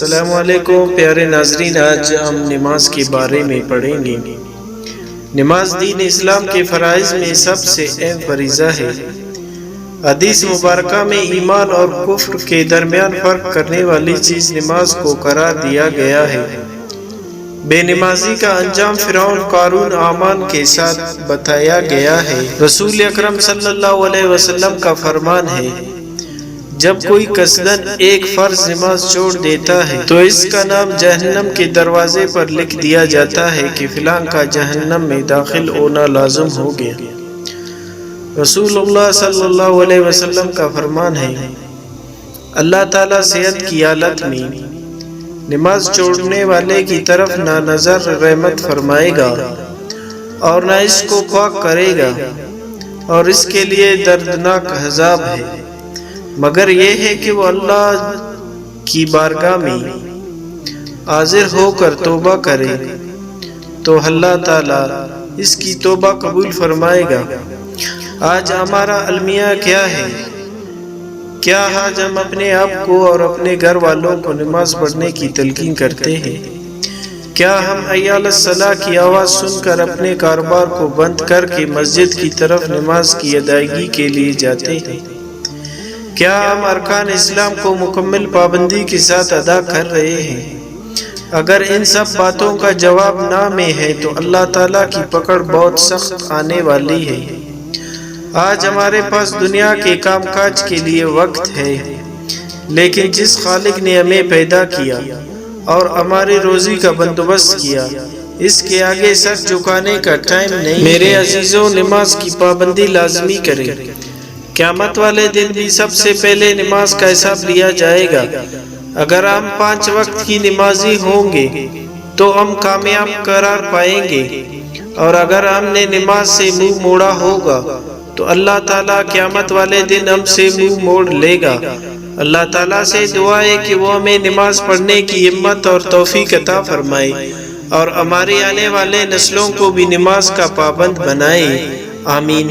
السلام علیکم پیارے ناظرین، آج ہم نماز کے بارے میں پڑھیں گے۔ نماز دین اسلام کے فرائض میں سب سے اہم فریضہ ہے۔ حدیث مبارکہ میں ایمان اور کفر کے درمیان فرق کرنے والی چیز نماز کو قرار دیا گیا ہے۔ بے نمازی کا انجام فرعون، قارون، حامان کے ساتھ بتایا گیا ہے۔ رسول اکرم صلی اللہ علیہ وسلم کا فرمان ہے، جب کوئی قصداً ایک فرض نماز چھوڑ دیتا ہے تو اس کا نام جہنم کے دروازے پر لکھ دیا جاتا ہے کہ فلاں کا جہنم میں داخل ہونا لازم ہو گیا۔ رسول اللہ صلی اللہ علیہ وسلم کا فرمان ہے، اللہ تعالیٰ صحت کی حالت میں نماز چھوڑنے والے کی طرف نہ نظر رحمت فرمائے گا اور نہ اس کو پاک کرے گا، اور اس کے لیے دردناک عذاب ہے، مگر یہ ہے کہ وہ اللہ کی بارگاہ میں حاضر ہو کر توبہ کرے تو اللہ تعالیٰ اس کی توبہ قبول فرمائے گا۔ آج ہمارا المیہ کیا ہے؟ کیا آج ہم اپنے آپ کو اور اپنے گھر والوں کو نماز پڑھنے کی تلقین کرتے ہیں؟ کیا ہم عیال الصلاح کی آواز سن کر اپنے کاروبار کو بند کر کے مسجد کی طرف نماز کی ادائیگی کے لیے جاتے ہیں؟ کیا ہم ارکان اسلام کو مکمل پابندی کے ساتھ ادا کر رہے ہیں؟ اگر ان سب باتوں کا جواب نہ میں ہے تو اللہ تعالیٰ کی پکڑ بہت سخت آنے والی ہے۔ آج ہمارے پاس دنیا کے کام کاج کے لیے وقت ہے، لیکن جس خالق نے ہمیں پیدا کیا اور ہماری روزی کا بندوبست کیا، اس کے آگے سر جھکانے کا ٹائم نہیں۔ میرے عزیزوں، نماز کی پابندی لازمی کریں۔ قیامت والے دن بھی سب سے پہلے نماز کا حساب لیا جائے گا۔ اگر ہم 5 وقت کی نمازی ہوں گے تو ہم کامیاب قرار پائیں گے، اور اگر ہم نے نماز سے منہ موڑا ہوگا تو اللہ تعالیٰ قیامت والے دن ہم سے منہ موڑ لے گا۔ اللہ تعالیٰ سے دعا ہے کہ وہ ہمیں نماز پڑھنے کی ہمت اور توفیق عطا فرمائے اور ہماری آنے والے نسلوں کو بھی نماز کا پابند بنائے۔ آمین۔